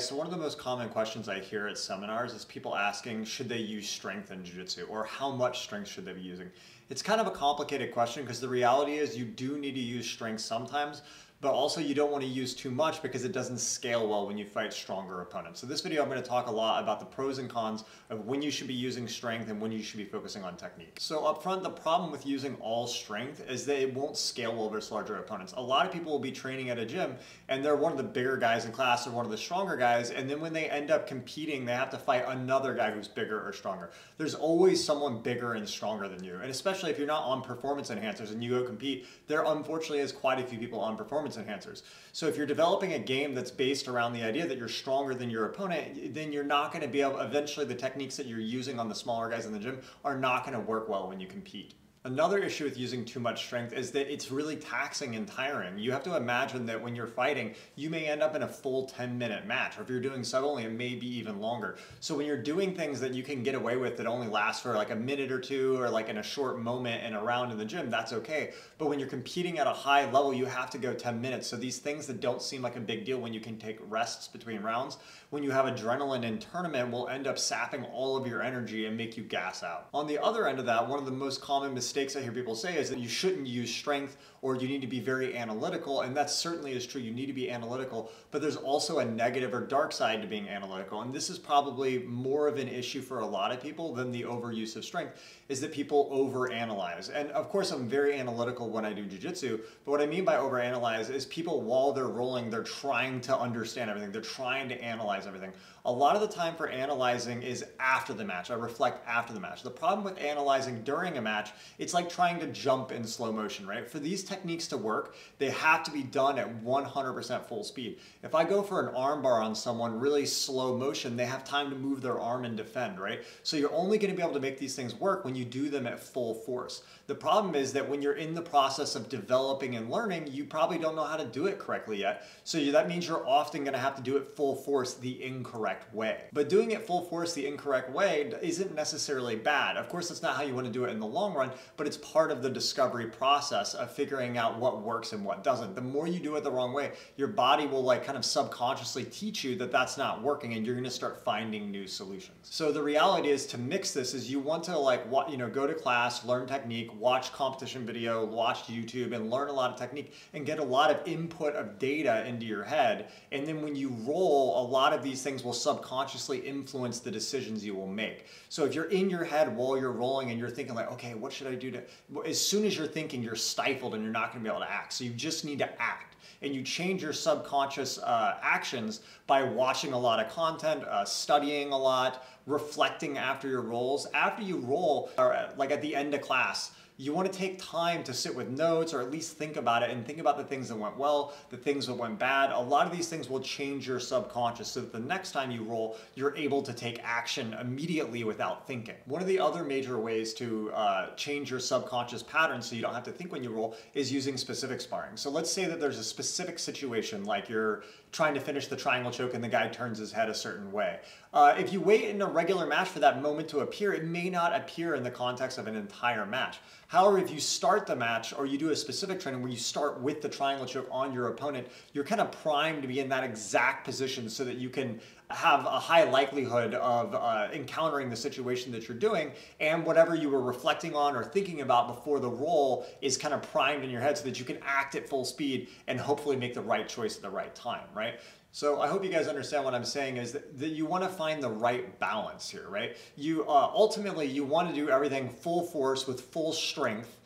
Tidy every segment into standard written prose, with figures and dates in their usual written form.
guys, so one of the most common questions I hear at seminars is people asking, should they use strength in jiu-jitsu, or how much strength should they be using? It's kind of a complicated question because the reality is you do need to use strength sometimes, but also you don't want to use too much because it doesn't scale well when you fight stronger opponents. So this video I'm going to talk a lot about the pros and cons of when you should be using strength and when you should be focusing on technique. So up front, the problem with using all strength is that it won't scale well versus larger opponents. A lot of people will be training at a gym and they're one of the bigger guys in class or one of the stronger guys, and then when they end up competing, they have to fight another guy who's bigger or stronger. There's always someone bigger and stronger than you, and especially if you're not on performance enhancers and you go compete, there unfortunately is quite a few people on performance enhancers. So if you're developing a game that's based around the idea that you're stronger than your opponent, then you're not going to be able, eventually the techniques that you're using on the smaller guys in the gym are not going to work well when you compete. Another issue with using too much strength is that it's really taxing and tiring. You have to imagine that when you're fighting, you may end up in a full 10-minute match, or if you're doing sub only, it may be even longer. So when you're doing things that you can get away with that only last for like a minute or two, or like in a short moment in a round in the gym, that's okay. But when you're competing at a high level, you have to go 10 minutes. So these things that don't seem like a big deal when you can take rests between rounds, when you have adrenaline in tournament, will end up sapping all of your energy and make you gas out. On the other end of that, one of the most common mistakes I hear people say is that you shouldn't use strength, or you need to be very analytical, and that certainly is true. You need to be analytical, but there's also a negative or dark side to being analytical, and this is probably more of an issue for a lot of people than the overuse of strength, is that people overanalyze. And of course, I'm very analytical when I do jiu-jitsu, but what I mean by overanalyze is people, while they're rolling, they're trying to understand everything. They're trying to analyze everything. A lot of the time for analyzing is after the match. I reflect after the match. The problem with analyzing during a match, it's like trying to jump in slow motion, right? For these techniques to work, they have to be done at 100% full speed. If I go for an arm bar on someone really slow motion, they have time to move their arm and defend, right? So you're only going to be able to make these things work when you do them at full force. The problem is that when you're in the process of developing and learning, you probably don't know how to do it correctly yet. So that means you're often going to have to do it full force the incorrect way. But doing it full force the incorrect way isn't necessarily bad. Of course, that's not how you want to do it in the long run, but it's part of the discovery process of figuring out what works and what doesn't. The more you do it the wrong way, your body will like kind of subconsciously teach you that that's not working, and you're going to start finding new solutions. So the reality is, to mix this is you want to go to class, learn technique, watch competition video, watch YouTube, and learn a lot of technique and get a lot of input of data into your head. And then when you roll, a lot of these things will subconsciously influence the decisions you will make. So if you're in your head while you're rolling and you're thinking like, okay, what should I do to, as soon as you're thinking, you're stifled and you're not going to be able to act. So you just need to act. And you change your subconscious actions by watching a lot of content, studying a lot, reflecting after your rolls. After you roll, or like at the end of class, you want to take time to sit with notes, or at least think about it and think about the things that went well, the things that went bad. A lot of these things will change your subconscious so that the next time you roll, you're able to take action immediately without thinking. One of the other major ways to change your subconscious patterns so you don't have to think when you roll is using specific sparring. So let's say that there's a specific situation, like you're trying to finish the triangle choke and the guy turns his head a certain way. If you wait in a regular match for that moment to appear, it may not appear in the context of an entire match. However, if you start the match, or you do a specific training where you start with the triangle choke on your opponent, you're kind of primed to be in that exact position so that you can have a high likelihood of encountering the situation that you're doing, and whatever you were reflecting on or thinking about before the roll is kind of primed in your head so that you can act at full speed and hopefully make the right choice at the right time, right? So I hope you guys understand what I'm saying is that you want to find the right balance here, right? You ultimately, you want to do everything full force with full strength,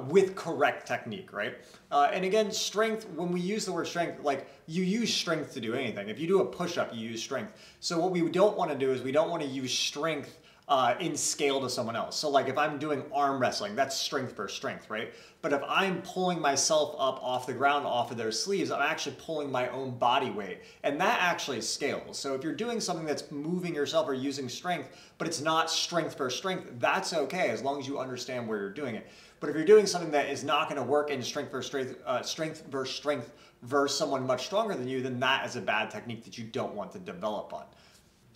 with correct technique, right? And again, strength, when we use the word strength, like you use strength to do anything. If you do a push-up, you use strength. So what we don't want to do is we don't want to use strength in scale to someone else. So like if I'm doing arm wrestling, that's strength versus strength, right? But if I'm pulling myself up off the ground, off of their sleeves, I'm actually pulling my own body weight. And that actually scales. So if you're doing something that's moving yourself or using strength, but it's not strength versus strength, that's okay as long as you understand where you're doing it. But if you're doing something that is not going to work in strength versus strength versus someone much stronger than you, then that is a bad technique that you don't want to develop on.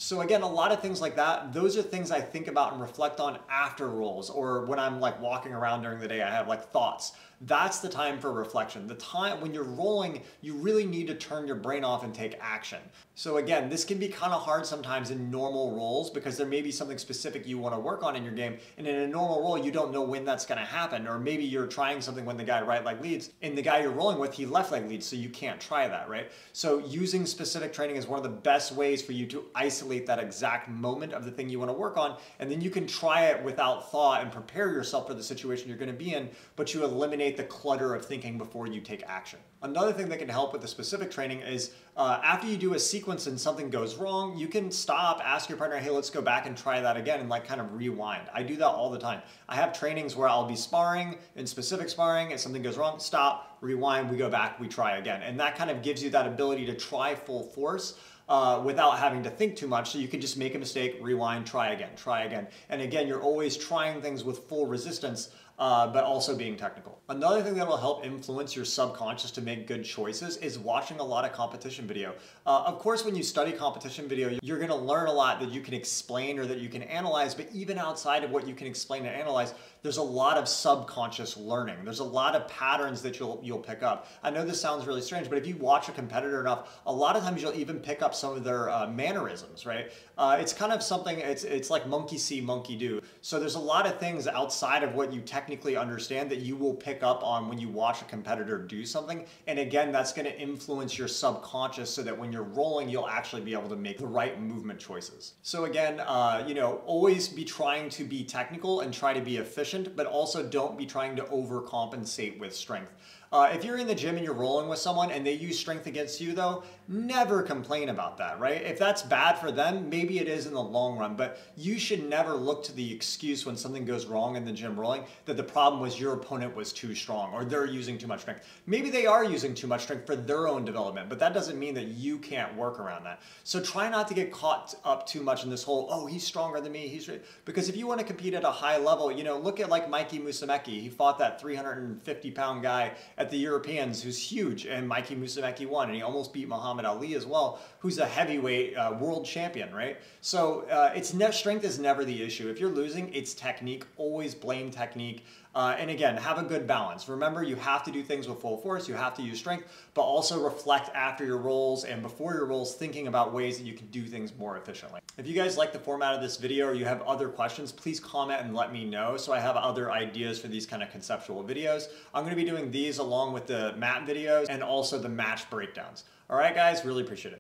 So again, a lot of things like that, those are things I think about and reflect on after rolls, or when I'm like walking around during the day, I have like thoughts That's the time for reflection. The time when you're rolling, you really need to turn your brain off and take action. So again, this can be kind of hard sometimes in normal rolls because there may be something specific you want to work on in your game. And in a normal roll, you don't know when that's going to happen. Or maybe you're trying something when the guy right leg leads and the guy you're rolling with, he left leg leads. So you can't try that, right? So using specific training is one of the best ways for you to isolate that exact moment of the thing you want to work on. And then you can try it without thought and prepare yourself for the situation you're going to be in, but you eliminate the clutter of thinking before you take action. Another thing that can help with the specific training is after you do a sequence and something goes wrong, you can stop, ask your partner, hey, let's go back and try that again and like kind of rewind. I do that all the time. I have trainings where I'll be sparring, in specific sparring, and something goes wrong, stop, rewind, we go back, we try again. And that kind of gives you that ability to try full force without having to think too much. So you can just make a mistake, rewind, try again, try again. And again, you're always trying things with full resistance, but also being technical. Another thing that will help influence your subconscious to make good choices is watching a lot of competition video. Of course, when you study competition video, you're gonna learn a lot that you can explain or that you can analyze, but even outside of what you can explain and analyze, there's a lot of subconscious learning. There's a lot of patterns that you'll pick up. I know this sounds really strange, but if you watch a competitor enough, a lot of times you'll even pick up some of their mannerisms, right? It's kind of something, it's like monkey see, monkey do. So there's a lot of things outside of what you technically understand that you will pick up on when you watch a competitor do something. And again, that's gonna influence your subconscious so that when you're rolling, you'll actually be able to make the right movement choices. So again, always be trying to be technical and try to be efficient, but also don't be trying to overcompensate with strength. If you're in the gym and you're rolling with someone and they use strength against you though, never complain about that, right? If that's bad for them, maybe it is in the long run, but you should never look to the excuse when something goes wrong in the gym rolling that the problem was your opponent was too strong or they're using too much strength. Maybe they are using too much strength for their own development, but that doesn't mean that you can't work around that. So try not to get caught up too much in this whole, oh, he's stronger than me, because if you want to compete at a high level, look at like Mikey Musumeci. He fought that 350-pound guy at the Europeans who's huge, and Mikey Musumeci won, and he almost beat Muhammad Ali as well, who's a heavyweight world champion, right? So strength is never the issue. If you're losing, it's technique. Always blame technique. And again, have a good balance. Remember, you have to do things with full force, you have to use strength, but also reflect after your rolls and before your rolls, thinking about ways that you can do things more efficiently. If you guys like the format of this video or you have other questions, please comment and let me know so I have other ideas for these kind of conceptual videos. I'm going to be doing these along with the mat videos and also the match breakdowns. All right, guys, really appreciate it.